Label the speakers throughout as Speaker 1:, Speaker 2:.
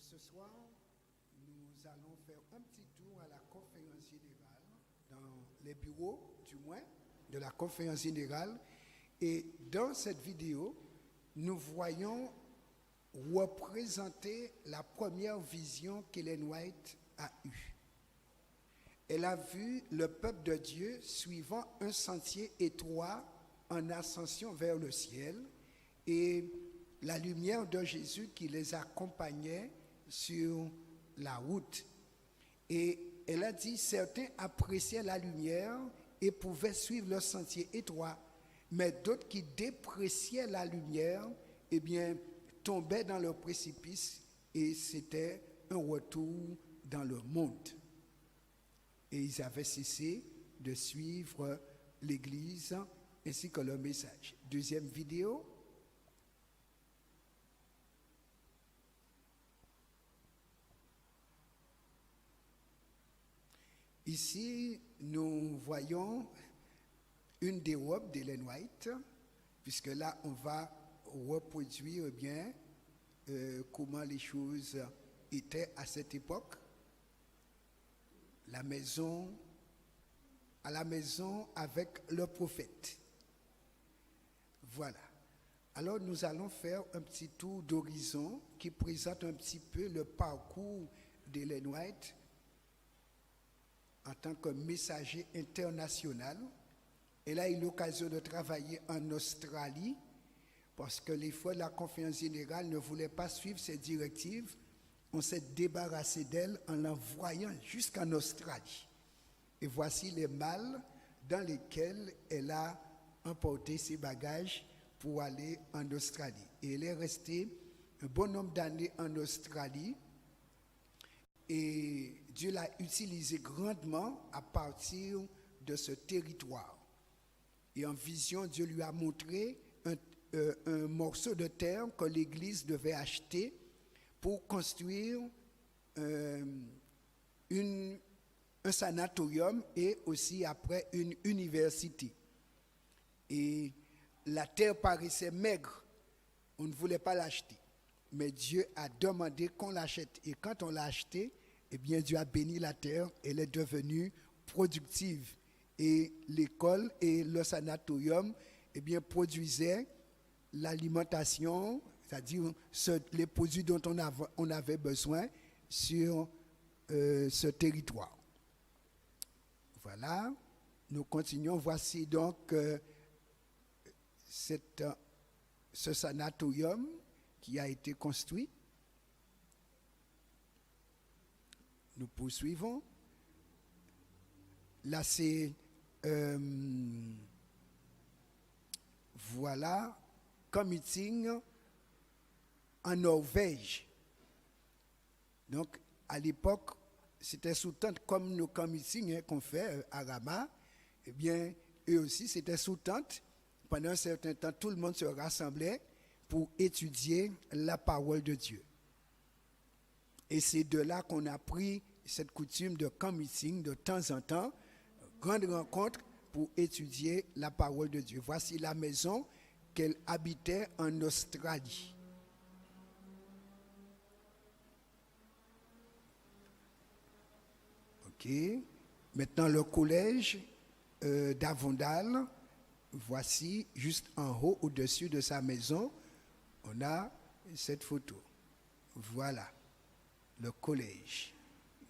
Speaker 1: ce soir, nous allons faire un petit tour à la conférence générale, dans les bureaux, du moins, de la conférence générale. Et dans cette vidéo, nous voyons représenter la première vision qu'Ellen White a eue. Elle a vu le peuple de Dieu suivant un sentier étroit en ascension vers le ciel et la lumière de Jésus qui les accompagnait sur la route. Et elle a dit, certains appréciaient la lumière et pouvaient suivre le sentier étroit, mais d'autres qui dépréciaient la lumière, eh bien, tombaient dans le précipice et c'était un retour dans le monde. Et ils avaient cessé de suivre l'Église ainsi que le message. Deuxième vidéo. Ici, nous voyons une des robes d'Ellen White, puisque là, on va reproduire bien comment les choses étaient à cette époque. À la maison avec le prophète. Voilà. Alors nous allons faire un petit tour d'horizon qui présente un petit peu le parcours d'Ellen White en tant que messager international. Elle a eu l'occasion de travailler en Australie parce que les fois de la conférence générale ne voulaient pas suivre ses directives. On s'est débarrassé d'elle en l'envoyant jusqu'en Australie. Et voici les malles dans lesquels elle a emporté ses bagages pour aller en Australie. Et elle est restée un bon nombre d'années en Australie. Et Dieu l'a utilisée grandement à partir de ce territoire. Et en vision, Dieu lui a montré un morceau de terre que l'Église devait acheter pour construire un sanatorium et aussi après une université. Et la terre paraissait maigre, on ne voulait pas l'acheter. Mais Dieu a demandé qu'on l'achète. Et quand on l'a acheté, eh bien Dieu a béni la terre, elle est devenue productive. Et l'école et le sanatorium eh bien, produisaient l'alimentation, c'est-à-dire les produits dont on avait besoin sur ce territoire. Voilà, nous continuons. Voici donc ce sanatorium qui a été construit. Nous poursuivons. Là, c'est voilà, commuting en Norvège. Donc, à l'époque, c'était sous tente comme nos commuting qu'on fait à Ramat. Eh bien, eux aussi, c'était sous tente. Pendant un certain temps, tout le monde se rassemblait pour étudier la parole de Dieu. Et c'est de là qu'on a pris cette coutume de commuting de temps en temps, grande rencontre pour étudier la parole de Dieu. Voici la maison qu'elle habitait en Australie. Ok. Maintenant, le collège d'Avondale. Voici, juste en haut, au-dessus de sa maison, on a cette photo. Voilà, le collège,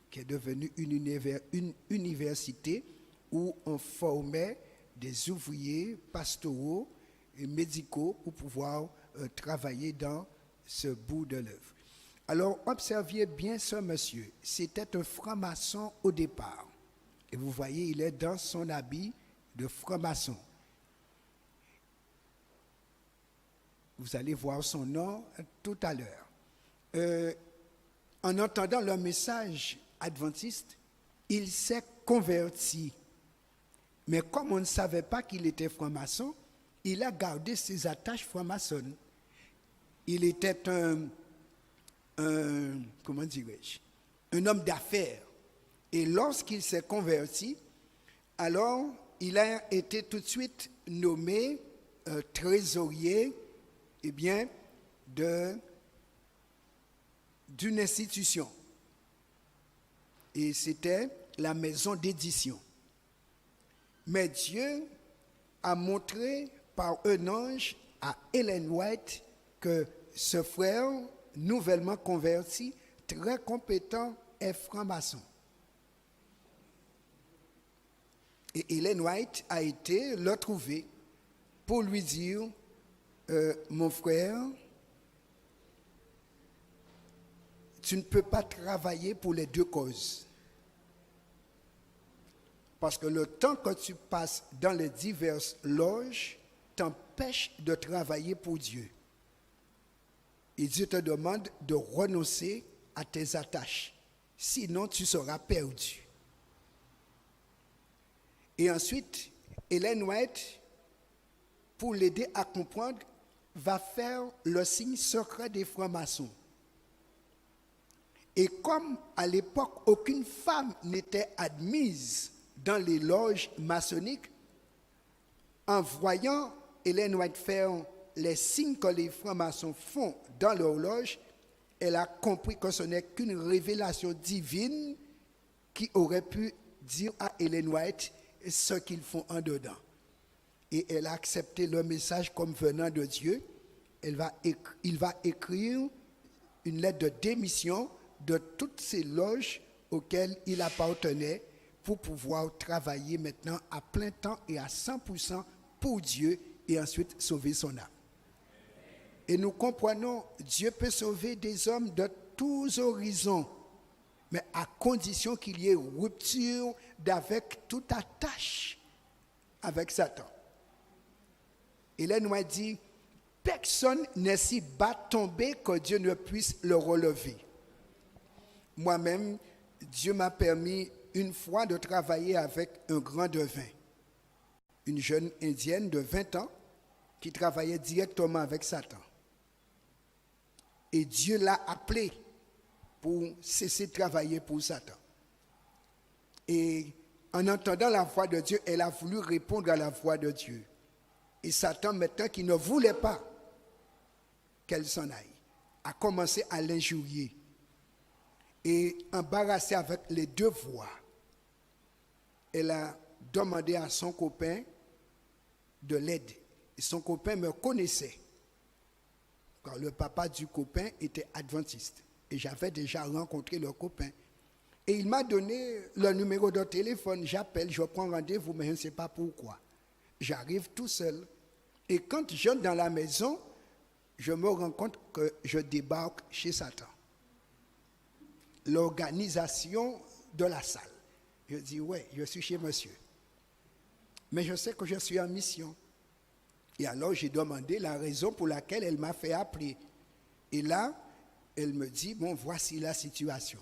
Speaker 1: qui est devenu une université où on formait des ouvriers pastoraux et médicaux pour pouvoir travailler dans ce bout de l'œuvre. Alors, observez bien ce monsieur. C'était un franc-maçon au départ. Et vous voyez, il est dans son habit de franc-maçon. Vous allez voir son nom tout à l'heure. En entendant le message adventiste, il s'est converti. Mais comme on ne savait pas qu'il était franc-maçon, il a gardé ses attaches franc-maçonnes. Il était comment dirais-je, un homme d'affaires. Et lorsqu'il s'est converti, alors il a été tout de suite nommé trésorier, eh bien, d'une institution. Et c'était la maison d'édition. Mais Dieu a montré par un ange à Ellen White que ce frère, nouvellement converti, très compétent, est franc-maçon. Et Ellen White a été le trouver pour lui dire, mon frère, tu ne peux pas travailler pour les deux causes. Parce que le temps que tu passes dans les diverses loges t'empêche de travailler pour Dieu. Et Dieu te demande de renoncer à tes attaches. Sinon, tu seras perdu. Et ensuite, Ellen White, pour l'aider à comprendre, va faire le signe secret des francs-maçons. Et comme à l'époque, aucune femme n'était admise dans les loges maçonniques, en voyant Ellen White faire les signes que les francs-maçons font dans leur loge, elle a compris que ce n'est qu'une révélation divine qui aurait pu dire à Ellen White ce qu'ils font en dedans. Et elle a accepté le message comme venant de Dieu. Il va écrire une lettre de démission de toutes ces loges auxquelles il appartenait pour pouvoir travailler maintenant à plein temps et à 100% pour Dieu et ensuite sauver son âme. Et nous comprenons, Dieu peut sauver des hommes de tous horizons, mais à condition qu'il y ait rupture d'avec toute attache avec Satan. Hélène m'a dit, personne n'est si bas tombé que Dieu ne puisse le relever. Moi-même, Dieu m'a permis une fois de travailler avec un grand devin, une jeune indienne de 20 ans qui travaillait directement avec Satan. Et Dieu l'a appelée pour cesser de travailler pour Satan. Et en entendant la voix de Dieu, elle a voulu répondre à la voix de Dieu. Et Satan, maintenant qui ne voulait pas qu'elle s'en aille, a commencé à l'injurier et embarrassée avec les deux voix. Elle a demandé à son copain de l'aide. Et son copain me connaissait, car le papa du copain était adventiste. Et j'avais déjà rencontré le copain. Et il m'a donné le numéro de téléphone. J'appelle, je prends rendez-vous, mais je ne sais pas pourquoi. J'arrive tout seul. Et quand j'entre dans la maison, je me rends compte que je débarque chez Satan. L'organisation de la salle. Je dis, ouais, je suis chez monsieur. Mais je sais que je suis en mission. Et alors j'ai demandé la raison pour laquelle elle m'a fait appeler. Et là, elle me dit, bon, voici la situation.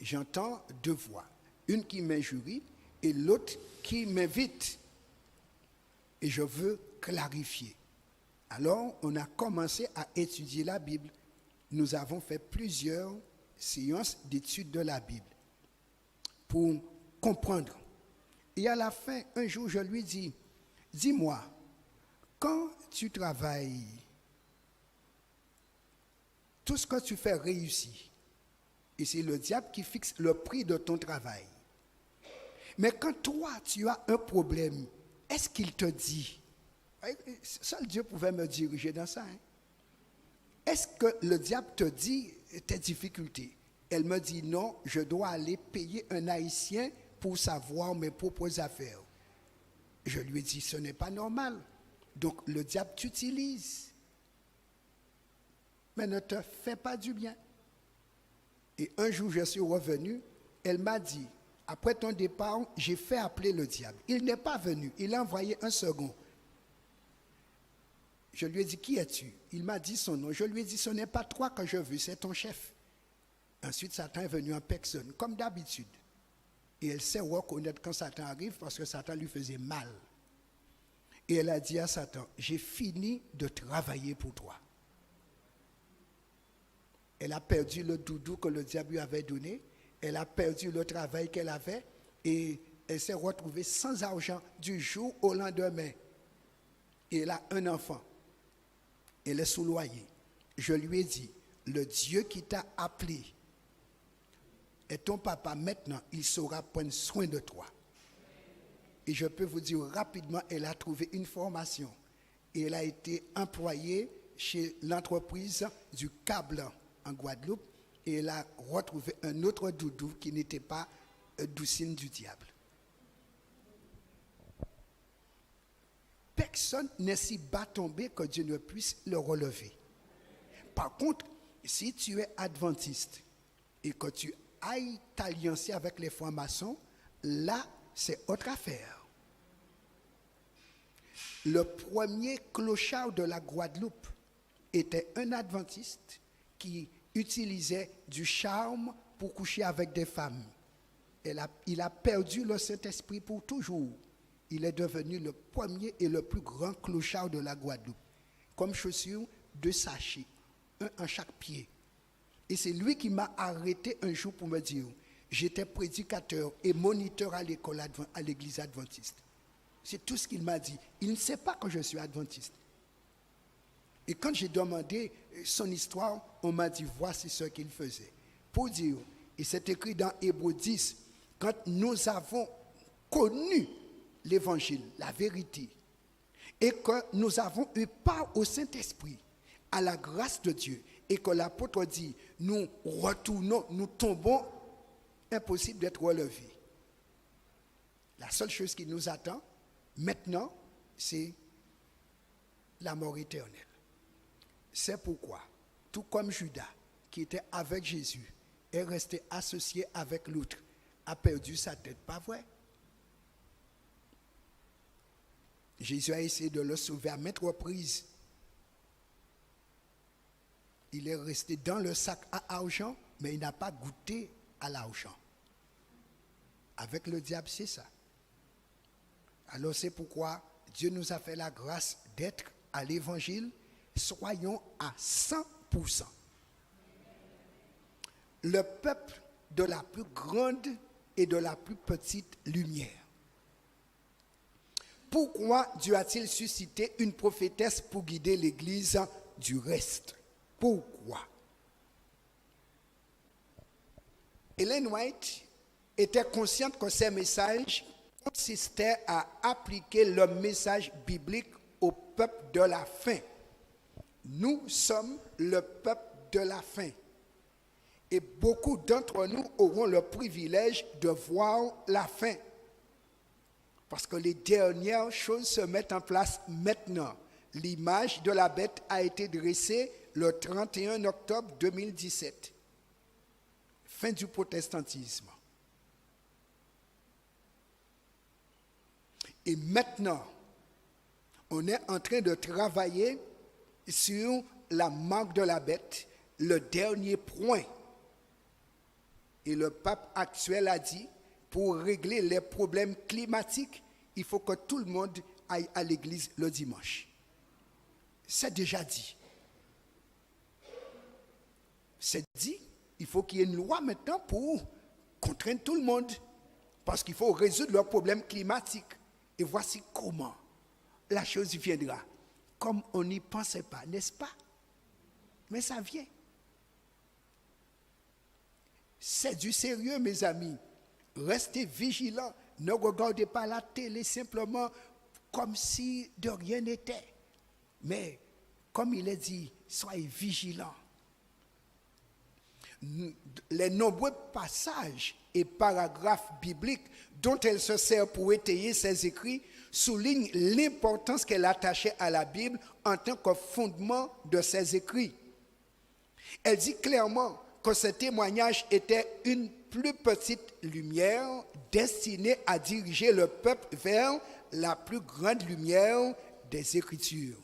Speaker 1: J'entends deux voix. Une qui m'injurie et l'autre qui m'invite. Et je veux clarifier. Alors, on a commencé à étudier la Bible. Nous avons fait plusieurs séances d'études de la Bible pour comprendre. Et à la fin, un jour, je lui dis, dis-moi, quand tu travailles, tout ce que tu fais réussit. Et c'est le diable qui fixe le prix de ton travail. Mais quand toi, tu as un problème, est-ce qu'il te dit, seul Dieu pouvait me diriger dans ça, hein? Est-ce que le diable te dit tes difficultés? Elle me dit non, je dois aller payer un Haïtien pour savoir mes propres affaires. Je lui ai dit, ce n'est pas normal. Donc le diable t'utilise, mais ne te fait pas du bien. Et un jour, je suis revenu, elle m'a dit, après ton départ, j'ai fait appeler le diable. Il n'est pas venu, il a envoyé un second. Je lui ai dit, qui es-tu? Il m'a dit son nom. Je lui ai dit, ce n'est pas toi que je veux, c'est ton chef. Ensuite, Satan est venu en personne, comme d'habitude. Et elle sait reconnaître quand Satan arrive parce que Satan lui faisait mal. Et elle a dit à Satan, j'ai fini de travailler pour toi. Elle a perdu le doudou que le diable lui avait donné. Elle a perdu le travail qu'elle avait. Et elle s'est retrouvée sans argent du jour au lendemain. Et elle a un enfant. Elle est sous loyer. Je lui ai dit, le Dieu qui t'a appelé est ton papa maintenant, il saura prendre soin de toi. Et je peux vous dire rapidement, elle a trouvé une formation et elle a été employée chez l'entreprise du câble en Guadeloupe et elle a retrouvé un autre doudou qui n'était pas doucine du diable. Personne n'est si bas tombé que Dieu ne puisse le relever. Par contre, si tu es adventiste et que tu ailles t'alliancer avec les francs-maçons, là, c'est autre affaire. Le premier clochard de la Guadeloupe était un adventiste qui utilisait du charme pour coucher avec des femmes. Il a perdu le Saint-Esprit pour toujours. Il est devenu le premier et le plus grand clochard de la Guadeloupe. Comme chaussures, 2 sachets, un en chaque pied. Et c'est lui qui m'a arrêté un jour pour me dire, j'étais prédicateur et moniteur à l'école à l'église adventiste. C'est tout ce qu'il m'a dit. Il ne sait pas que je suis adventiste. Et quand j'ai demandé son histoire, on m'a dit, voici ce qu'il faisait. Pour dire, et c'est écrit dans Hébreux 10, quand nous avons connu l'évangile, la vérité, et que nous avons eu part au Saint-Esprit, à la grâce de Dieu, et que l'apôtre dit, nous retournons, nous tombons, impossible d'être relevés. La seule chose qui nous attend, maintenant, c'est la mort éternelle. C'est pourquoi, tout comme Judas, qui était avec Jésus, est resté associé avec l'autre, a perdu sa tête, pas vrai? Jésus a essayé de le sauver à maintes reprises. Il est resté dans le sac à argent, mais il n'a pas goûté à l'argent. Avec le diable, c'est ça. Alors c'est pourquoi Dieu nous a fait la grâce d'être à l'évangile. Soyons à 100%. Le peuple de la plus grande et de la plus petite lumière. Pourquoi Dieu a-t-il suscité une prophétesse pour guider l'Église du reste? Pourquoi? Ellen White était consciente que ces messages consistaient à appliquer le message biblique au peuple de la fin. Nous sommes le peuple de la fin. Et beaucoup d'entre nous auront le privilège de voir la fin. Parce que les dernières choses se mettent en place maintenant. L'image de la bête a été dressée le 31 octobre 2017. Fin du protestantisme. Et maintenant, on est en train de travailler sur la marque de la bête, le dernier point. Et le pape actuel a dit, pour régler les problèmes climatiques, il faut que tout le monde aille à l'église le dimanche. C'est déjà dit. C'est dit, il faut qu'il y ait une loi maintenant pour contraindre tout le monde. Parce qu'il faut résoudre leurs problèmes climatiques. Et voici comment la chose viendra. Comme on n'y pensait pas, n'est-ce pas? Mais ça vient. C'est du sérieux, mes amis. Restez vigilants. Ne regardez pas la télé simplement comme si de rien n'était. Mais, comme il est dit, soyez vigilants. Les nombreux passages et paragraphes bibliques dont elle se sert pour étayer ses écrits soulignent l'importance qu'elle attachait à la Bible en tant que fondement de ses écrits. Elle dit clairement que ce témoignage était une plus petite lumière destinée à diriger le peuple vers la plus grande lumière des Écritures.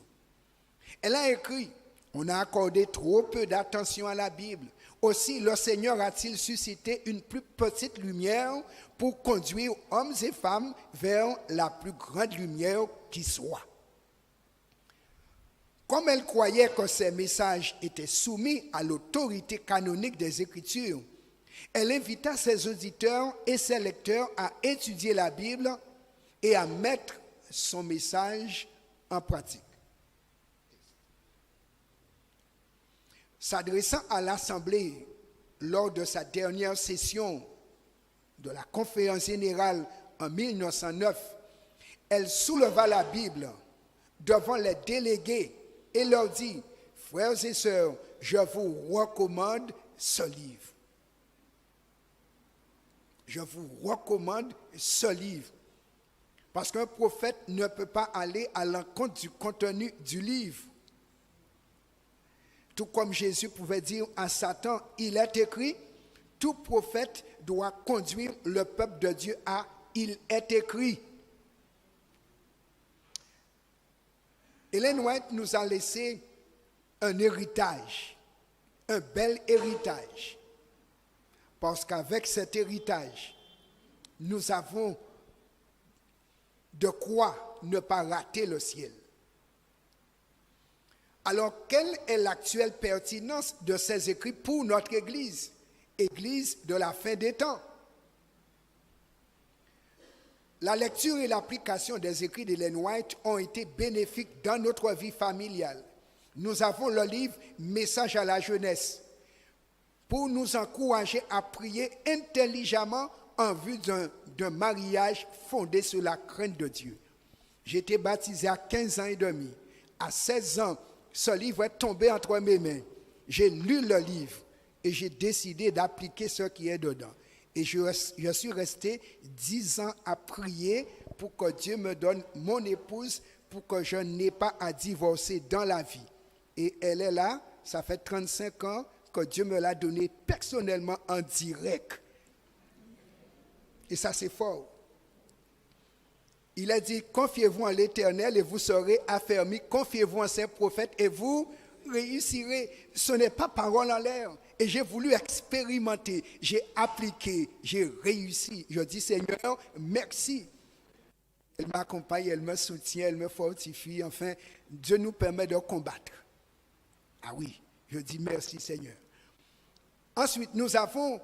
Speaker 1: Elle a écrit, on a accordé trop peu d'attention à la Bible. Aussi, le Seigneur a-t-il suscité une plus petite lumière pour conduire hommes et femmes vers la plus grande lumière qui soit. Comme elle croyait que ces messages étaient soumis à l'autorité canonique des Écritures, elle invita ses auditeurs et ses lecteurs à étudier la Bible et à mettre son message en pratique. S'adressant à l'Assemblée lors de sa dernière session de la conférence générale en 1909, elle souleva la Bible devant les délégués et leur dit: « Frères et sœurs, je vous recommande ce livre. Je vous recommande ce livre. » Parce qu'un prophète ne peut pas aller à l'encontre du contenu du livre. Tout comme Jésus pouvait dire à Satan, il est écrit, tout prophète doit conduire le peuple de Dieu à il est écrit. Ellen White nous a laissé un héritage, un bel héritage. Parce qu'avec cet héritage, nous avons de quoi ne pas rater le ciel. Alors, quelle est l'actuelle pertinence de ces écrits pour notre Église, Église de la fin des temps? La lecture et l'application des écrits d'Ellen White ont été bénéfiques dans notre vie familiale. Nous avons le livre « Message à la jeunesse » pour nous encourager à prier intelligemment en vue d'un mariage fondé sur la crainte de Dieu. J'ai été baptisé à 15 ans et demi. À 16 ans, ce livre est tombé entre mes mains. J'ai lu le livre et j'ai décidé d'appliquer ce qui est dedans. Et je suis resté 10 ans à prier pour que Dieu me donne mon épouse, pour que je n'ai pas à divorcer dans la vie. Et elle est là, ça fait 35 ans que Dieu me l'a donnée personnellement en direct. Et ça, c'est fort. Il a dit, confiez-vous en l'Éternel et vous serez affermis. Confiez-vous en ses prophètes et vous réussirez. Ce n'est pas parole en l'air. Et j'ai voulu expérimenter. J'ai appliqué. J'ai réussi. Je dis, Seigneur, merci. Elle m'accompagne, elle me soutient, elle me fortifie. Enfin, Dieu nous permet de combattre. Ah oui, je dis merci, Seigneur. Ensuite, nous avons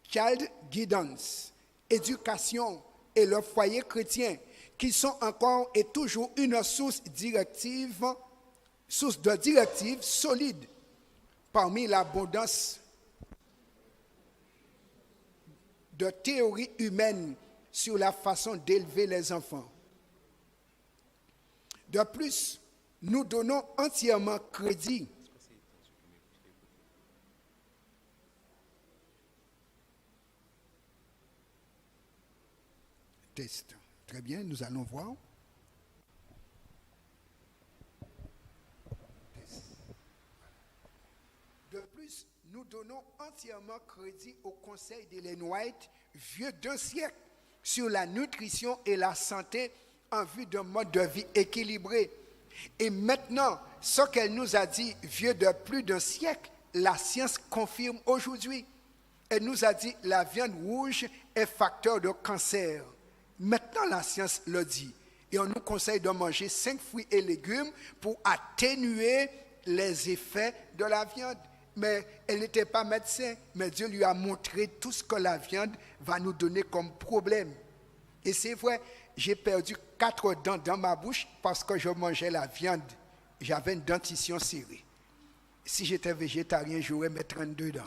Speaker 1: Child Guidance, éducation et le foyer chrétien, qui sont encore et toujours une source de directives solides parmi l'abondance de théories humaines sur la façon d'élever les enfants. De plus, nous donnons entièrement crédit test. Très bien, nous allons voir. De plus, nous donnons entièrement crédit au conseil d'Ellen White, vieux d'un siècle, sur la nutrition et la santé en vue d'un mode de vie équilibré. Et maintenant, ce qu'elle nous a dit, vieux de plus d'un siècle, la science confirme aujourd'hui. Elle nous a dit la viande rouge est facteur de cancer. Maintenant, la science le dit. Et on nous conseille de manger 5 fruits et légumes pour atténuer les effets de la viande. Mais elle n'était pas médecin, mais Dieu lui a montré tout ce que la viande va nous donner comme problème. Et c'est vrai, j'ai perdu 4 dents dans ma bouche parce que je mangeais la viande. J'avais une dentition serrée. Si j'étais végétarien, j'aurais mes 32 dents.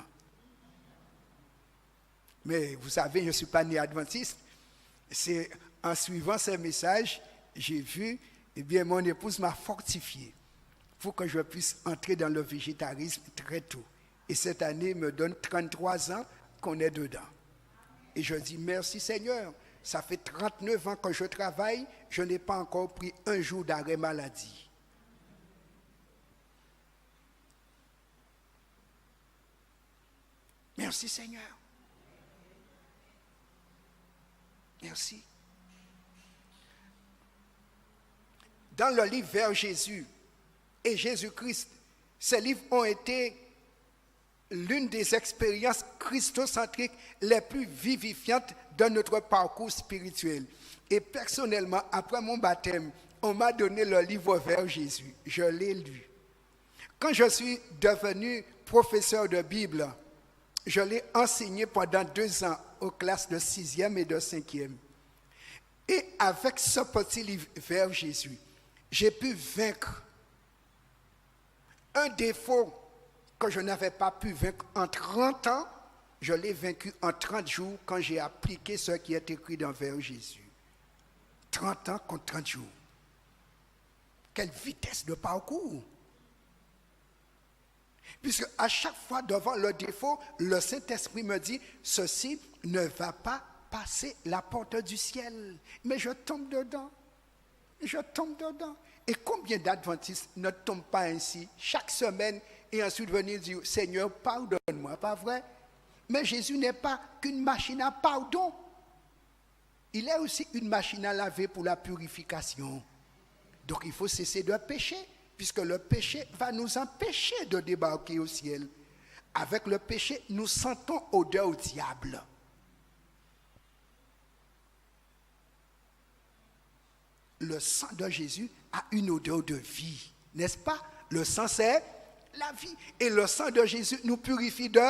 Speaker 1: Mais vous savez, je ne suis pas né adventiste. C'est en suivant ces messages, j'ai vu, eh bien, mon épouse m'a fortifié pour que je puisse entrer dans le végétarisme très tôt. Et cette année me donne 33 ans qu'on est dedans. Et je dis merci Seigneur, ça fait 39 ans que je travaille, je n'ai pas encore pris un jour d'arrêt maladie. Merci Seigneur. Merci. Dans le livre Vers Jésus et Jésus-Christ, ces livres ont été l'une des expériences christocentriques les plus vivifiantes de notre parcours spirituel. Et personnellement, après mon baptême, on m'a donné le livre Vers Jésus. Je l'ai lu. Quand je suis devenu professeur de Bible, je l'ai enseigné pendant 2 ans aux classes de 6e et de 5e. Et avec ce petit livre Vers Jésus, j'ai pu vaincre un défaut que je n'avais pas pu vaincre en 30 ans, je l'ai vaincu en 30 jours quand j'ai appliqué ce qui est écrit dans vers Jésus. 30 ans contre 30 jours. Quelle vitesse de parcours! Puisque à chaque fois devant le défaut, le Saint-Esprit me dit, ceci ne va pas passer la porte du ciel. Mais je tombe dedans. Je tombe dedans. Et combien d'adventistes ne tombent pas ainsi chaque semaine et ensuite venir dire, Seigneur, pardonne-moi, pas vrai? Mais Jésus n'est pas qu'une machine à pardon. Il est aussi une machine à laver pour la purification. Donc il faut cesser de pécher, puisque le péché va nous empêcher de débarquer au ciel. Avec le péché, nous sentons odeur au diable. Le sang de Jésus a une odeur de vie, n'est-ce pas? Le sang, c'est la vie. Et le sang de Jésus nous purifie de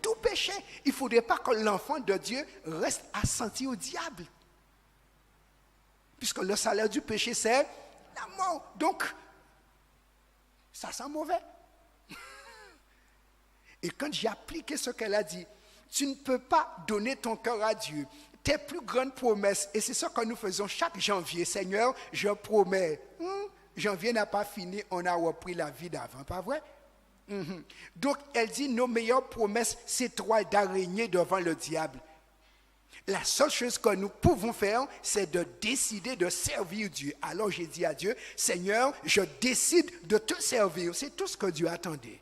Speaker 1: tout péché. Il ne faudrait pas que l'enfant de Dieu reste assenti au diable. Puisque le salaire du péché, c'est la mort. Donc, ça sent mauvais. Et quand j'ai appliqué ce qu'elle a dit, tu ne peux pas donner ton cœur à Dieu. Tes plus grandes promesses, et c'est ce que nous faisons chaque janvier. Seigneur, je promets. Janvier n'a pas fini, on a repris la vie d'avant, pas vrai? Donc, elle dit, nos meilleures promesses, c'est toi d'araignée devant le diable. La seule chose que nous pouvons faire, c'est de décider de servir Dieu. Alors j'ai dit à Dieu, Seigneur, je décide de te servir. C'est tout ce que Dieu attendait.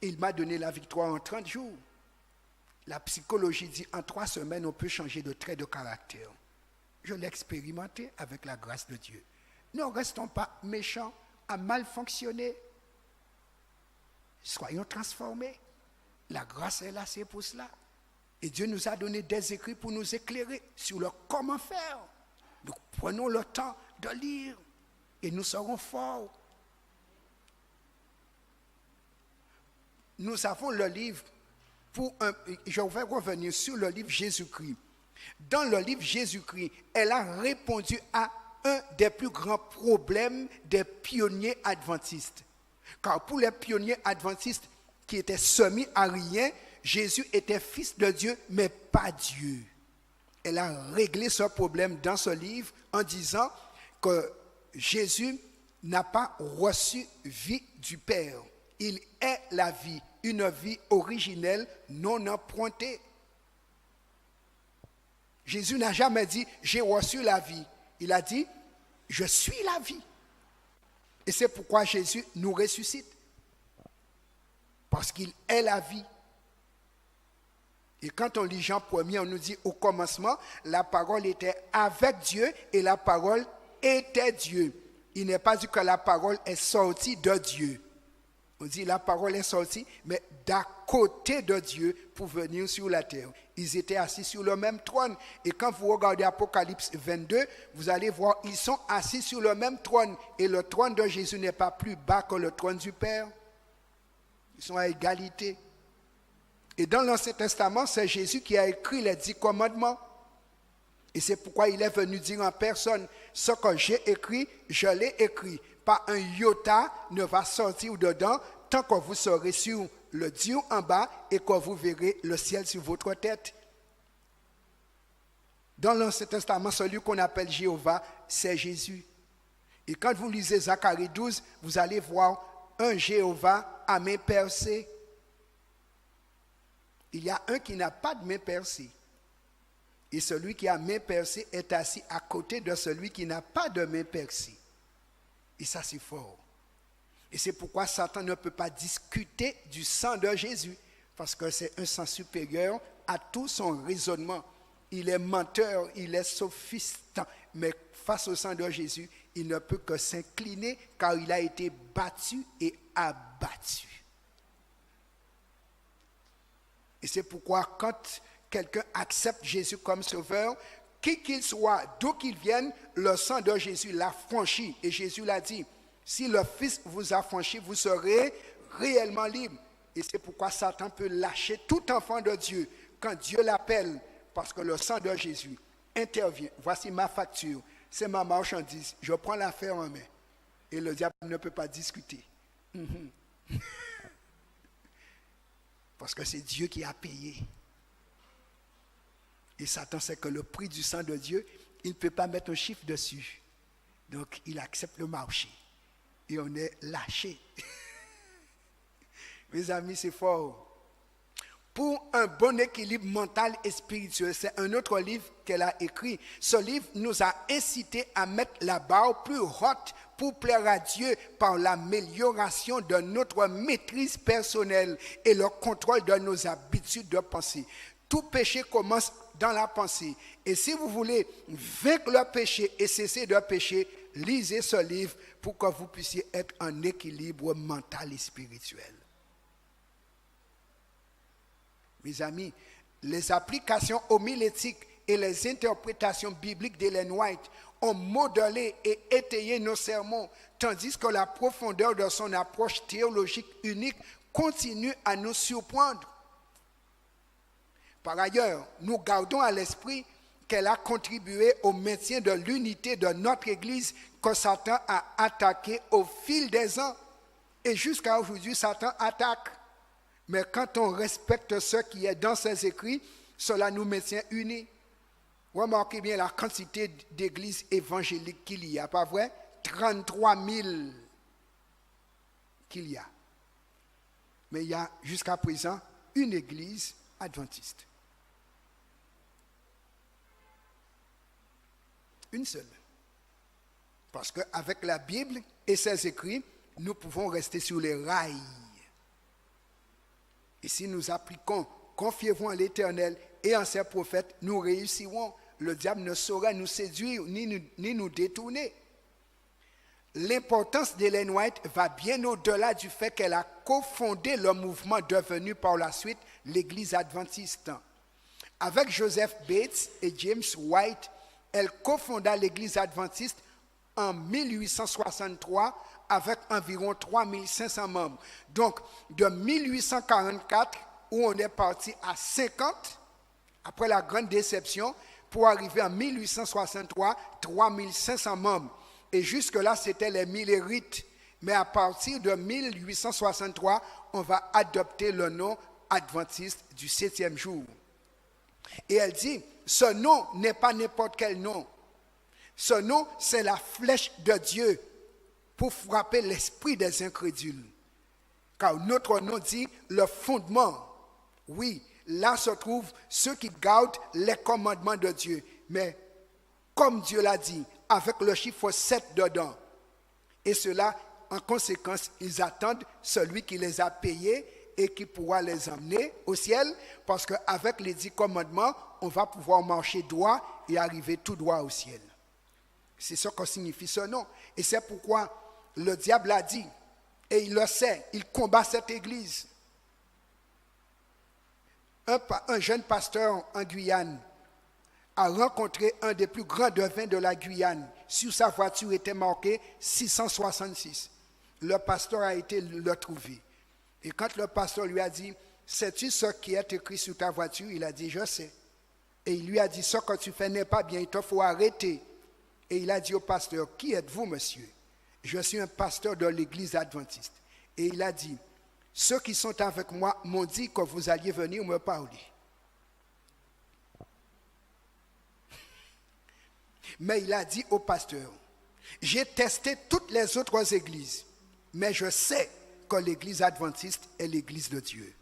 Speaker 1: Et il m'a donné la victoire en 30 jours. La psychologie dit, en 3 semaines, on peut changer de trait de caractère. Je l'ai expérimenté avec la grâce de Dieu. Ne restons pas méchants, à mal fonctionner. Soyons transformés. La grâce est là, c'est pour cela. Et Dieu nous a donné des écrits pour nous éclairer sur le comment faire. Donc prenons le temps de lire et nous serons forts. Nous avons le livre je vais revenir sur le livre Jésus-Christ. Dans le livre Jésus-Christ, elle a répondu à un des plus grands problèmes des pionniers adventistes. Car pour les pionniers adventistes qui étaient soumis à rien, Jésus était fils de Dieu, mais pas Dieu. Elle a réglé ce problème dans ce livre en disant que Jésus n'a pas reçu vie du Père. Il est la vie, une vie originelle, non empruntée. Jésus n'a jamais dit « j'ai reçu la vie ». Il a dit « je suis la vie ». Et c'est pourquoi Jésus nous ressuscite. Parce qu'il est la vie. Et quand on lit Jean 1er, on nous dit au commencement, la parole était avec Dieu et la parole était Dieu. Il n'est pas dit que la parole est sortie de Dieu. On dit la parole est sortie, mais d'à côté de Dieu pour venir sur la terre. Ils étaient assis sur le même trône. Et quand vous regardez Apocalypse 22, vous allez voir, ils sont assis sur le même trône. Et le trône de Jésus n'est pas plus bas que le trône du Père. Ils sont à égalité. Et dans l'Ancien Testament, c'est Jésus qui a écrit les 10 commandements. Et c'est pourquoi il est venu dire en personne, ce que j'ai écrit, je l'ai écrit. Pas un iota ne va sortir dedans tant que vous serez sur le Dieu en bas et que vous verrez le ciel sur votre tête. Dans l'Ancien Testament, celui qu'on appelle Jéhovah, c'est Jésus. Et quand vous lisez Zacharie 12, vous allez voir un Jéhovah à main percée. Il y a un qui n'a pas de main percée. Et celui qui a main percée est assis à côté de celui qui n'a pas de main percée. Et ça, c'est fort. Et c'est pourquoi Satan ne peut pas discuter du sang de Jésus, parce que c'est un sang supérieur à tout son raisonnement. Il est menteur, il est sophistant, mais face au sang de Jésus, il ne peut que s'incliner, car il a été battu et abattu. Et c'est pourquoi quand quelqu'un accepte Jésus comme sauveur, qui qu'il soit, d'où qu'il vienne, le sang de Jésus l'a franchi. Et Jésus l'a dit, si le Fils vous a franchi, vous serez réellement libre. Et c'est pourquoi Satan peut lâcher tout enfant de Dieu quand Dieu l'appelle, parce que le sang de Jésus intervient. Voici ma facture, c'est ma marchandise, je prends l'affaire en main. Et le diable ne peut pas discuter. Parce que c'est Dieu qui a payé. Et Satan sait que le prix du sang de Dieu, il ne peut pas mettre un chiffre dessus. Donc, il accepte le marché. Et on est lâché. Mes amis, c'est fort. Pour un bon équilibre mental et spirituel, c'est un autre livre qu'elle a écrit. Ce livre nous a incité à mettre la barre plus haute pour plaire à Dieu par l'amélioration de notre maîtrise personnelle et le contrôle de nos habitudes de pensée. Tout péché commence dans la pensée. Et si vous voulez vaincre le péché et cesser de pécher, lisez ce livre pour que vous puissiez être en équilibre mental et spirituel. Mes amis, les applications homilétiques et les interprétations bibliques d'Ellen White ont modelé et étayé nos sermons, tandis que la profondeur de son approche théologique unique continue à nous surprendre. Par ailleurs, nous gardons à l'esprit qu'elle a contribué au maintien de l'unité de notre Église que Satan a attaqué au fil des ans. Et jusqu'à aujourd'hui, Satan attaque. Mais quand on respecte ce qui est dans ses écrits, cela nous maintient unis. Remarquez bien la quantité d'églises évangéliques qu'il y a, pas vrai? 33 000 qu'il y a. Mais il y a jusqu'à présent une église adventiste. Une seule. Parce qu'avec la Bible et ses écrits, nous pouvons rester sur les rails. Et si nous appliquons, confiez-vous en l'Éternel et en ses prophètes, nous réussirons. Le diable ne saurait nous séduire ni nous détourner. L'importance d'Ellen White va bien au-delà du fait qu'elle a cofondé le mouvement devenu par la suite l'Église adventiste. Avec Joseph Bates et James White, elle cofonda l'Église adventiste en 1863 avec environ 3500 membres. Donc, de 1844, où on est parti à 50, après la grande déception, pour arriver en 1863, 3500 membres. Et jusque-là, c'était les millérites. Mais à partir de 1863, on va adopter le nom adventiste du 7e jour. Et elle dit, ce nom n'est pas n'importe quel nom. Ce nom, c'est la flèche de Dieu pour frapper l'esprit des incrédules. Car notre nom dit le fondement. Oui, là se trouvent ceux qui gardent les commandements de Dieu. Mais comme Dieu l'a dit, avec le chiffre 7 dedans. Et cela, en conséquence, ils attendent celui qui les a payés et qui pourra les emmener au ciel. Parce qu'avec les 10 commandements, on va pouvoir marcher droit et arriver tout droit au ciel. C'est ce que signifie ce nom. Et c'est pourquoi le diable a dit, et il le sait, il combat cette église. Un jeune pasteur en Guyane a rencontré un des plus grands devins de la Guyane. Sur sa voiture était marqué 666. Le pasteur a été le trouver. Et quand le pasteur lui a dit, sais-tu ce qui est écrit sur ta voiture? Il a dit, je sais. Et il lui a dit, ce que tu fais n'est pas bien, il te faut arrêter. Et il a dit au pasteur, qui êtes-vous, monsieur? Je suis un pasteur de l'église adventiste. Et il a dit, ceux qui sont avec moi m'ont dit que vous alliez venir me parler. Mais il a dit au pasteur, j'ai testé toutes les autres églises, mais je sais que l'église adventiste est l'église de Dieu.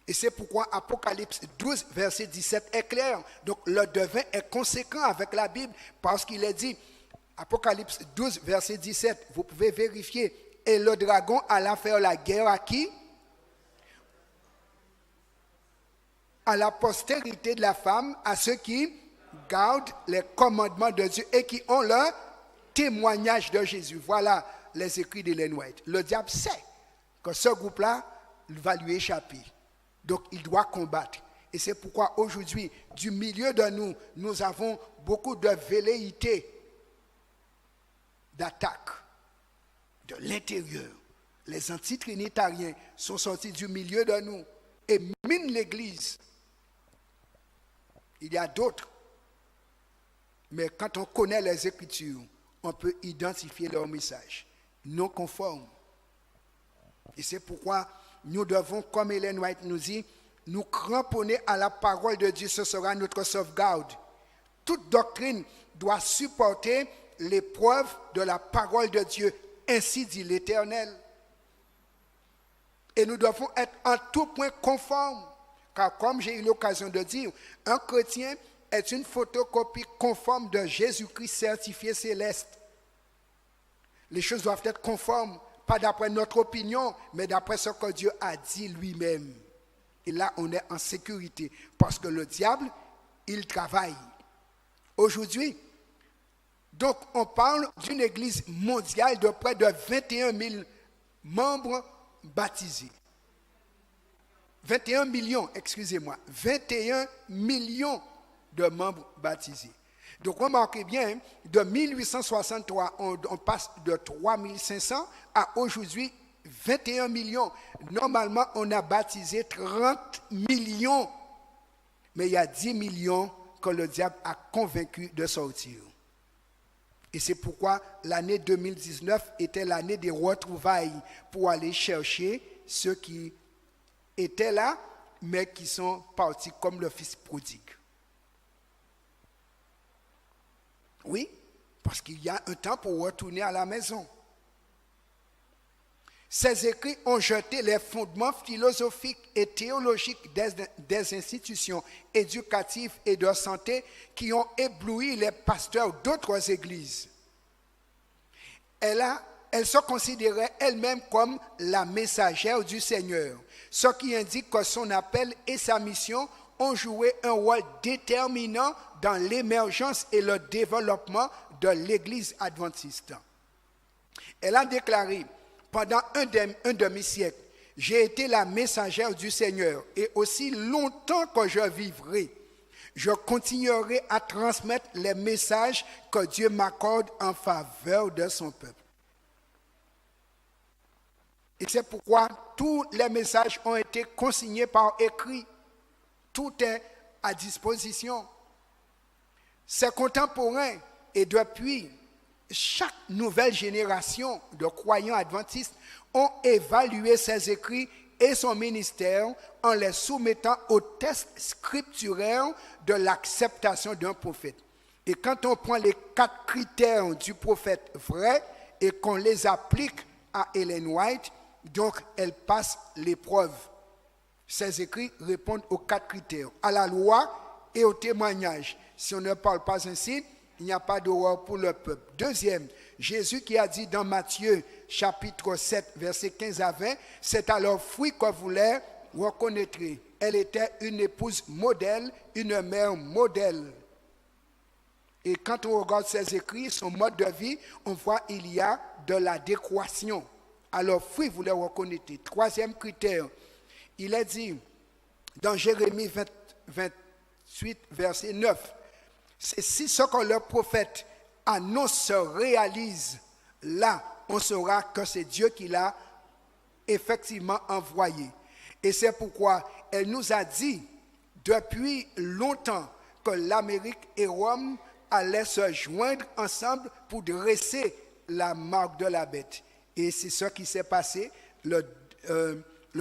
Speaker 1: Et c'est pourquoi Apocalypse 12, verset 17 est clair. Donc le devin est conséquent avec la Bible parce qu'il est dit, Apocalypse 12, verset 17, vous pouvez vérifier. Et le dragon alla faire la guerre à qui? À la postérité de la femme, à ceux qui gardent les commandements de Dieu et qui ont le témoignage de Jésus. Voilà les écrits d'Ellen White. Le diable sait que ce groupe-là va lui échapper. Donc, il doit combattre. Et c'est pourquoi aujourd'hui, du milieu de nous, nous avons beaucoup de velléités d'attaque de l'intérieur. Les antitrinitariens sont sortis du milieu de nous et minent l'Église. Il y a d'autres. Mais quand on connaît les Écritures, on peut identifier leur message non conforme. Et c'est pourquoi nous devons, comme Ellen White nous dit, nous cramponner à la parole de Dieu, ce sera notre sauvegarde. Toute doctrine doit supporter l'épreuve de la parole de Dieu, ainsi dit l'Éternel. Et nous devons être en tout point conformes, car comme j'ai eu l'occasion de dire, un chrétien est une photocopie conforme de Jésus-Christ certifié céleste. Les choses doivent être conformes, pas d'après notre opinion, mais d'après ce que Dieu a dit lui-même. Et là, on est en sécurité, parce que le diable, il travaille. Aujourd'hui, donc on parle d'une église mondiale de près de 21 000 membres baptisés. 21 millions, excusez-moi, 21 millions de membres baptisés. Donc remarquez bien, de 1863, on passe de 3500 à aujourd'hui 21 millions. Normalement, on a baptisé 30 millions. Mais il y a 10 millions que le diable a convaincu de sortir. Et c'est pourquoi l'année 2019 était l'année des retrouvailles pour aller chercher ceux qui étaient là, mais qui sont partis comme le fils prodigue. Oui, parce qu'il y a un temps pour retourner à la maison. Ces écrits ont jeté les fondements philosophiques et théologiques des institutions éducatives et de santé qui ont ébloui les pasteurs d'autres églises. Elle se considérait elle-même comme la messagère du Seigneur, ce qui indique que son appel et sa mission ont joué un rôle déterminant dans l'émergence et le développement de l'Église adventiste. Elle a déclaré: pendant un demi-siècle, j'ai été la messagère du Seigneur et aussi longtemps que je vivrai, je continuerai à transmettre les messages que Dieu m'accorde en faveur de son peuple. Et c'est pourquoi tous les messages ont été consignés par écrit. Tout est à disposition. C'est contemporain et depuis, chaque nouvelle génération de croyants adventistes ont évalué ses écrits et son ministère en les soumettant au test scripturaire de l'acceptation d'un prophète. Et quand on prend les 4 critères du prophète vrai et qu'on les applique à Ellen White, donc elle passe l'épreuve. Ces écrits répondent aux 4 critères, à la loi et au témoignage. Si on ne parle pas ainsi, il n'y a pas d'horreur pour le peuple. Deuxième, Jésus qui a dit dans Matthieu chapitre 7, versets 15 à 20, c'est à leur fruit que vous les reconnaîtrez. Elle était une épouse modèle, une mère modèle. Et quand on regarde ses écrits, son mode de vie, on voit qu'il y a de l'adéquation. À leur fruit, vous les reconnaîtrez. Troisième critère, il est dit dans Jérémie 28, verset 9, c'est si ce que le prophète annonce se réalise, là, on saura que c'est Dieu qui l'a effectivement envoyé. Et c'est pourquoi elle nous a dit depuis longtemps que l'Amérique et Rome allaient se joindre ensemble pour dresser la marque de la bête. Et c'est ce qui s'est passé le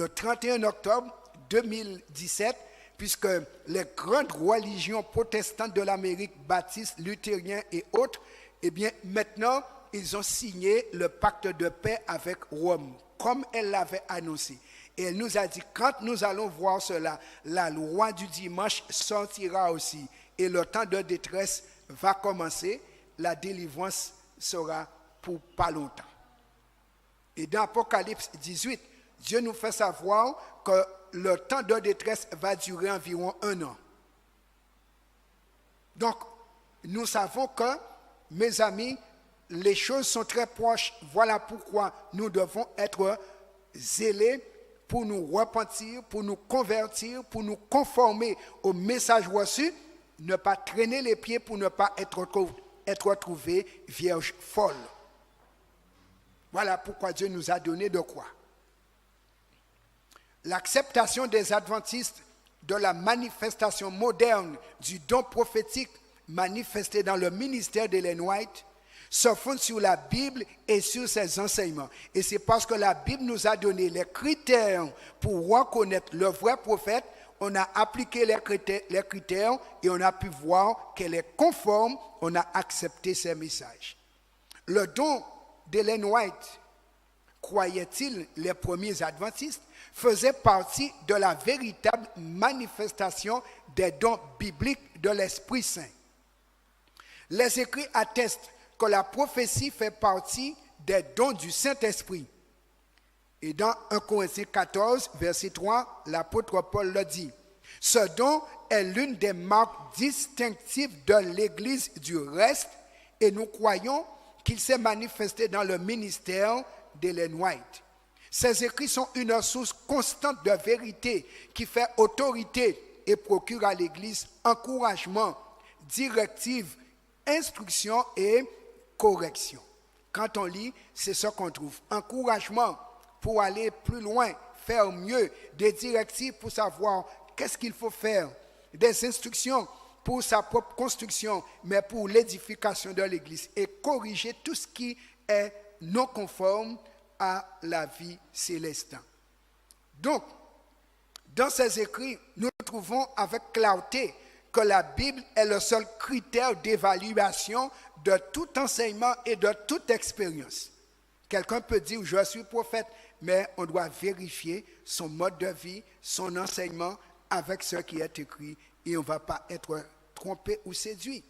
Speaker 1: 31 octobre 2017, puisque les grandes religions protestantes de l'Amérique, baptistes, luthériens et autres, eh bien maintenant, ils ont signé le pacte de paix avec Rome, comme elle l'avait annoncé. Et elle nous a dit, quand nous allons voir cela, la loi du dimanche sortira aussi. Et le temps de détresse va commencer, la délivrance sera pour pas longtemps. Et dans Apocalypse 18, Dieu nous fait savoir que le temps de détresse va durer environ 1 an. Donc, nous savons que, mes amis, les choses sont très proches. Voilà pourquoi nous devons être zélés pour nous repentir, pour nous convertir, pour nous conformer au message reçu, ne pas traîner les pieds pour ne pas être retrouvés vierges folles. Voilà pourquoi Dieu nous a donné de quoi. L'acceptation des adventistes de la manifestation moderne du don prophétique manifesté dans le ministère d'Ellen White se fonde sur la Bible et sur ses enseignements. Et c'est parce que la Bible nous a donné les critères pour reconnaître le vrai prophète, on a appliqué les critères et on a pu voir qu'elle est conforme, on a accepté ses messages. Le don d'Ellen White, croyait-il les premiers adventistes, faisait partie de la véritable manifestation des dons bibliques de l'Esprit Saint. Les écrits attestent que la prophétie fait partie des dons du Saint-Esprit. Et dans 1 Corinthiens 14, verset 3, l'apôtre Paul le dit. Ce don est l'une des marques distinctives de l'Église du reste et nous croyons qu'il s'est manifesté dans le ministère d'Ellen White. Ces écrits sont une source constante de vérité qui fait autorité et procure à l'Église encouragement, directive, instruction et correction. Quand on lit, c'est ce qu'on trouve. Encouragement pour aller plus loin, faire mieux, des directives pour savoir qu'est-ce qu'il faut faire, des instructions pour sa propre construction, mais pour l'édification de l'Église et corriger tout ce qui est non conforme à la vie céleste. Donc, dans ces écrits, nous trouvons avec clarté que la Bible est le seul critère d'évaluation de tout enseignement et de toute expérience. Quelqu'un peut dire « je suis prophète », mais on doit vérifier son mode de vie, son enseignement avec ce qui est écrit et on ne va pas être trompé ou séduit.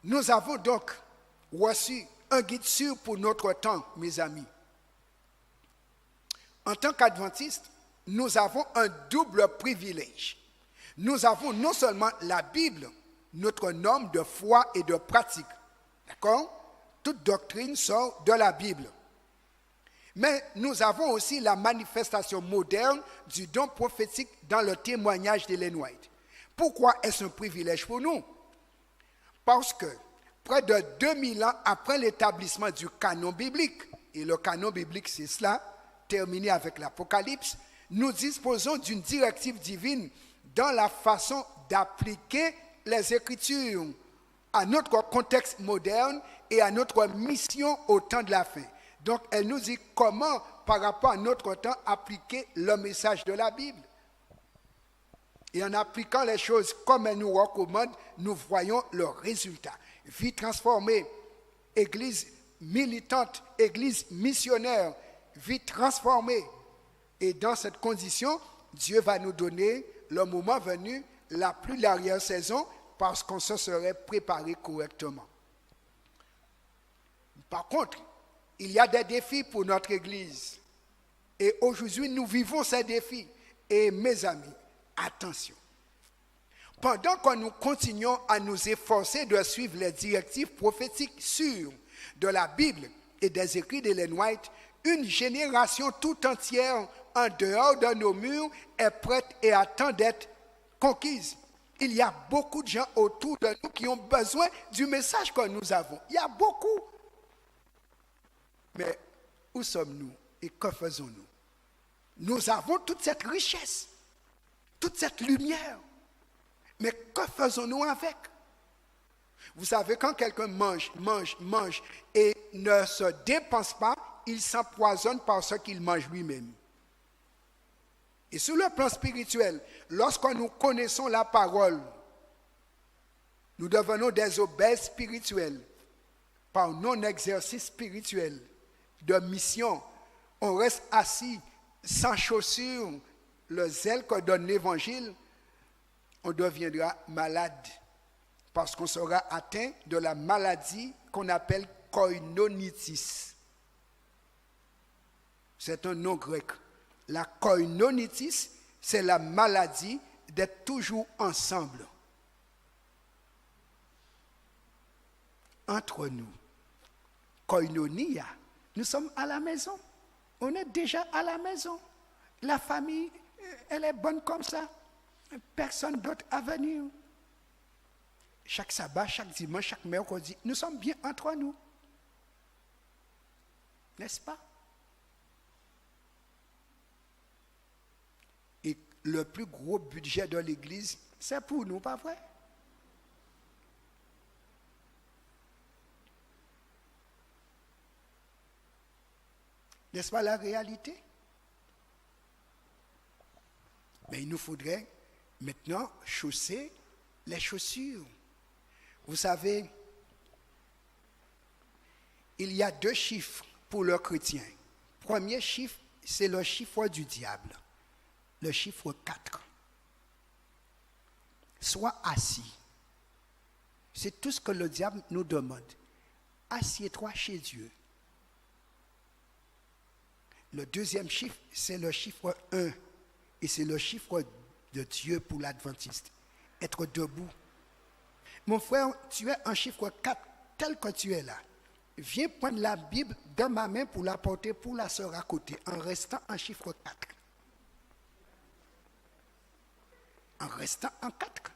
Speaker 1: Nous avons donc reçu un guide sûr pour notre temps, mes amis. En tant qu'adventistes, nous avons un double privilège. Nous avons non seulement la Bible, notre norme de foi et de pratique. D'accord? Toute doctrine sort de la Bible. Mais nous avons aussi la manifestation moderne du don prophétique dans le témoignage d'Ellen White. Pourquoi est-ce un privilège pour nous? Parce que près de 2000 ans après l'établissement du canon biblique, et le canon biblique c'est cela, terminé avec l'Apocalypse, nous disposons d'une directive divine dans la façon d'appliquer les Écritures à notre contexte moderne et à notre mission au temps de la fin. Donc, elle nous dit comment, par rapport à notre temps, appliquer le message de la Bible. Et en appliquant les choses comme elle nous recommande, nous voyons le résultat. Vie transformée, église militante, église missionnaire, vie transformée. Et dans cette condition, Dieu va nous donner, le moment venu, la plus large saison parce qu'on se serait préparé correctement. Par contre, il y a des défis pour notre Église. Et aujourd'hui, nous vivons ces défis. Et mes amis, attention. Pendant que nous continuons à nous efforcer de suivre les directives prophétiques sûres de la Bible et des écrits d'Ellen White, une génération tout entière en dehors de nos murs est prête et attend d'être conquise. Il y a beaucoup de gens autour de nous qui ont besoin du message que nous avons. Il y a beaucoup. Mais où sommes-nous et que faisons-nous? Nous avons toute cette richesse, toute cette lumière. Mais que faisons-nous avec? Vous savez, quand quelqu'un mange et ne se dépense pas, il s'empoisonne par ce qu'il mange lui-même. Et sur le plan spirituel, lorsque nous connaissons la parole, nous devenons des obèses spirituels par non-exercice spirituel de mission. On reste assis sans chaussures, le zèle que donne l'Évangile, on deviendra malade parce qu'on sera atteint de la maladie qu'on appelle koinonitis. C'est un nom grec. La koinonitis, c'est la maladie d'être toujours ensemble. Entre nous. Koinonia, nous sommes à la maison. On est déjà à la maison. La famille, elle est bonne comme ça. Personne d'autre à venir. Chaque sabbat, chaque dimanche, chaque mercredi, nous sommes bien entre nous. N'est-ce pas? Et le plus gros budget de l'Église, c'est pour nous, pas vrai? N'est-ce pas la réalité? Mais il nous faudrait maintenant chausser les chaussures. Vous savez, il y a 2 chiffres pour le chrétien. Premier chiffre, c'est le chiffre du diable, le chiffre 4. Sois assis. C'est tout ce que le diable nous demande. Assieds-toi chez Dieu. Le deuxième chiffre, c'est le chiffre 1. Et c'est le chiffre de Dieu pour l'adventiste. Être debout. Mon frère, tu es un chiffre 4 tel que tu es là. Viens prendre la Bible dans ma main pour la porter pour la sœur à côté, en restant en chiffre 4. En restant en 4.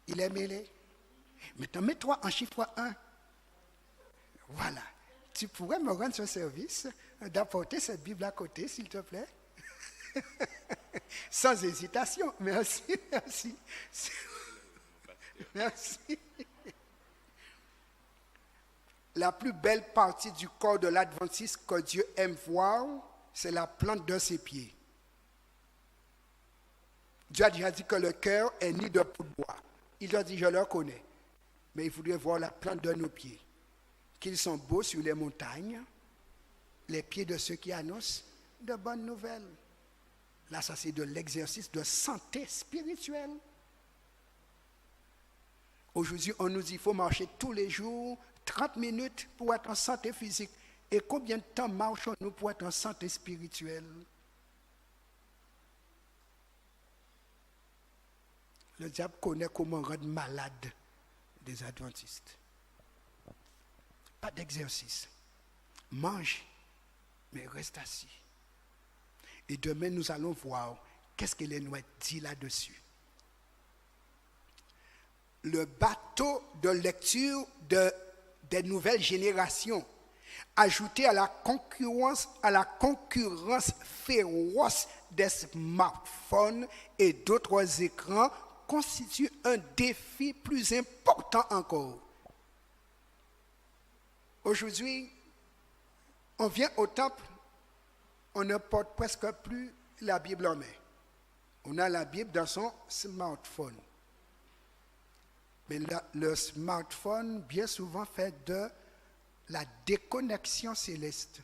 Speaker 1: Il est mêlé. Maintenant, mets-toi en chiffre 1. Voilà. Tu pourrais me rendre ce service d'apporter cette Bible à côté, s'il te plaît? Sans hésitation. Merci, merci. Merci. La plus belle partie du corps de l'adventiste que Dieu aime voir, c'est la plante de ses pieds. Dieu a déjà dit que le cœur est ni de peau de bois. Il a dit, je le connais. Mais il voudrait voir la plante de nos pieds. Qu'ils sont beaux sur les montagnes, les pieds de ceux qui annoncent de bonnes nouvelles. Là, ça c'est de l'exercice de santé spirituelle. Aujourd'hui, on nous dit qu'il faut marcher tous les jours, 30 minutes pour être en santé physique. Et combien de temps marchons-nous pour être en santé spirituelle? Le diable connaît comment rendre malade des adventistes. Pas d'exercice. Mange, mais reste assis. Et demain, nous allons voir qu'est-ce que l'Ellen White dit là-dessus. Le bateau de lecture des nouvelles générations, ajouté à la concurrence féroce des smartphones et d'autres écrans, constitue un défi plus important encore. Aujourd'hui, on vient au temple, on ne porte presque plus la Bible en main. On a la Bible dans son smartphone. Mais le smartphone, bien souvent, fait de la déconnexion céleste.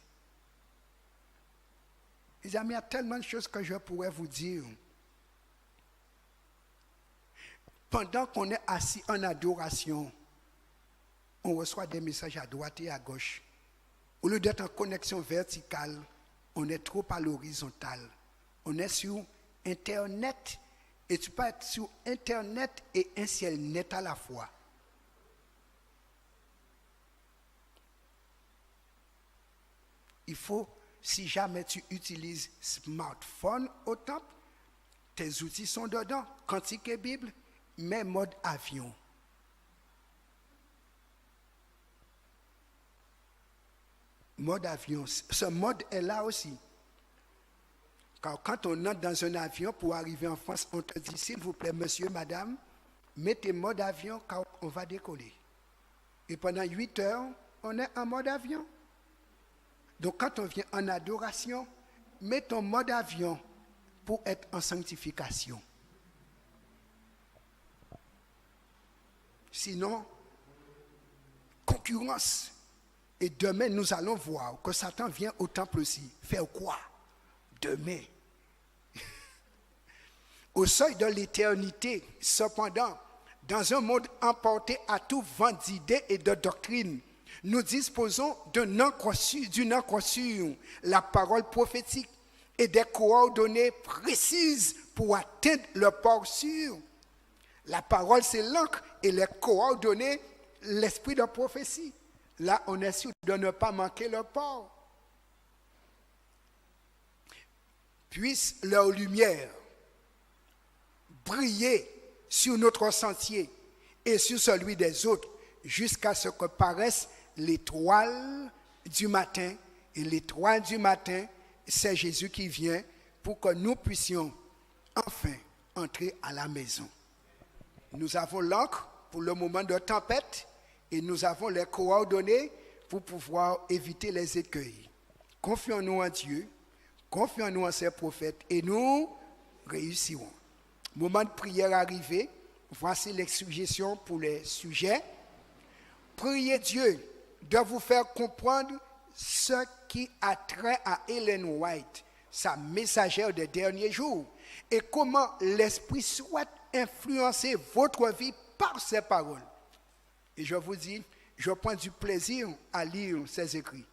Speaker 1: Les amis, il y a tellement de choses que je pourrais vous dire. Pendant qu'on est assis en adoration, on reçoit des messages à droite et à gauche. Au lieu d'être en connexion verticale, on est trop à l'horizontale. On est sur Internet, et tu peux être sur Internet et un ciel net à la fois. Il faut, si jamais tu utilises smartphone au temple, tes outils sont dedans, Cantique et Bible, mais mode avion. Mode avion, ce mode est là aussi. Car quand on entre dans un avion pour arriver en France, on te dit, s'il vous plaît, monsieur, madame, mettez mode avion car on va décoller. Et pendant 8 heures, on est en mode avion. Donc quand on vient en adoration, mets ton mode avion pour être en sanctification. Sinon, concurrence. Et demain, nous allons voir que Satan vient au temple aussi. Faire quoi? Demain. Au seuil de l'éternité, cependant, dans un monde emporté à tout vent d'idées et de doctrines, nous disposons d'une encre sûre, la parole prophétique, et des coordonnées précises pour atteindre le port sûr. La parole, c'est l'encre, et les coordonnées, l'esprit de prophétie. Là, on est sûr de ne pas manquer le port. Puisse leur lumière briller sur notre sentier et sur celui des autres, jusqu'à ce que paraisse l'étoile du matin. Et l'étoile du matin, c'est Jésus qui vient pour que nous puissions enfin entrer à la maison. Nous avons l'encre pour le moment de tempête et nous avons les coordonnées pour pouvoir éviter les écueils. Confions-nous en Dieu, confions-nous en ses prophètes et nous réussirons. Moment de prière arrivé, voici les suggestions pour les sujets. Priez Dieu de vous faire comprendre ce qui a trait à Ellen White, sa messagère des derniers jours, et comment l'Esprit souhaite influencer votre vie par ses paroles. Et je vous dis, je prends du plaisir à lire ces écrits.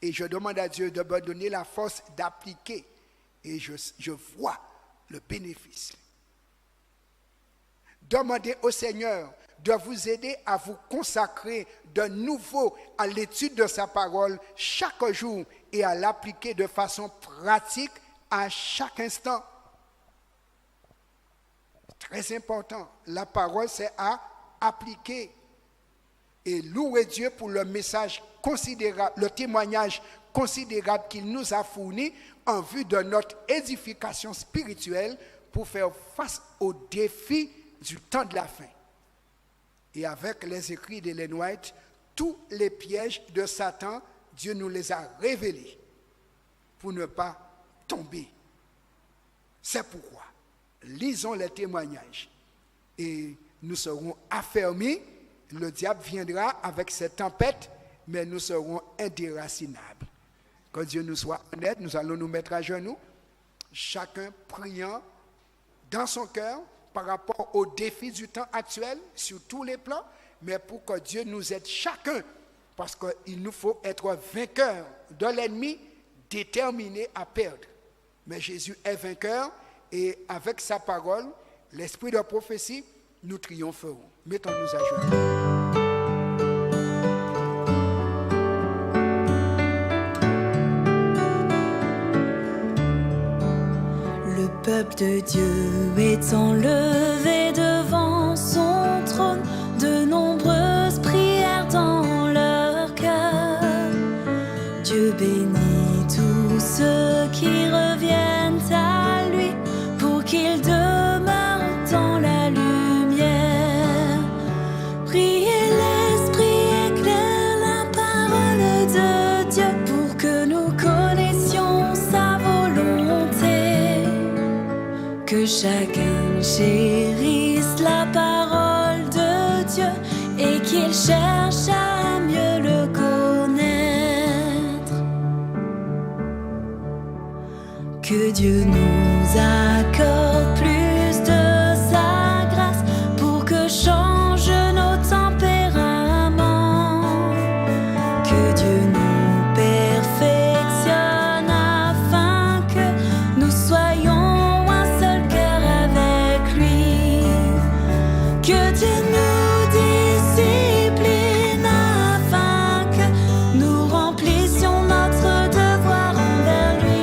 Speaker 1: Et je demande à Dieu de me donner la force d'appliquer. Et je vois le bénéfice. Demandez au Seigneur de vous aider à vous consacrer de nouveau à l'étude de sa parole chaque jour et à l'appliquer de façon pratique à chaque instant. Très important. La parole, c'est à appliquer. Et louer Dieu pour le message considérable, le témoignage considérable qu'il nous a fourni en vue de notre édification spirituelle pour faire face aux défis du temps de la fin. Et avec les écrits d'Ellen White, tous les pièges de Satan, Dieu nous les a révélés pour ne pas tomber. C'est pourquoi, lisons les témoignages et nous serons affermis. Le diable viendra avec ses tempêtes, mais nous serons indéracinables. Que Dieu nous soit honnête, nous allons nous mettre à genoux, chacun priant dans son cœur par rapport aux défis du temps actuel, sur tous les plans, mais pour que Dieu nous aide chacun, parce qu'il nous faut être vainqueurs de l'ennemi, déterminés à perdre. Mais Jésus est vainqueur, et avec sa parole, l'esprit de prophétie, nous triompherons. Mettons-nous à genoux.
Speaker 2: Le peuple de Dieu est enlevé devant son trône, de nombreuses prières dans leur cœur. Dieu bénit tous ceux qui reviennent à lui pour qu'ils demeurent dans la lumière. Priez l'Esprit éclaire la parole de Dieu pour que nous connaissions sa volonté. Que chacun chérisse la parole de Dieu et qu'il cherche à mieux le connaître. Que Dieu nous accorde plus de sa grâce pour que change nos tempéraments. Que Dieu nous perfectionne afin que nous soyons un seul cœur avec lui. Que Dieu nous discipline afin que nous remplissions notre devoir envers lui.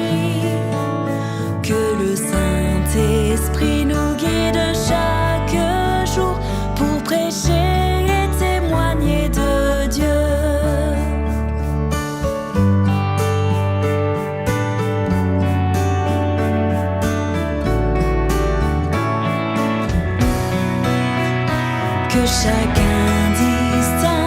Speaker 2: Que le Saint-Esprit nous guide chaque jour pour prêcher et témoigner de Dieu. Que chacun distingue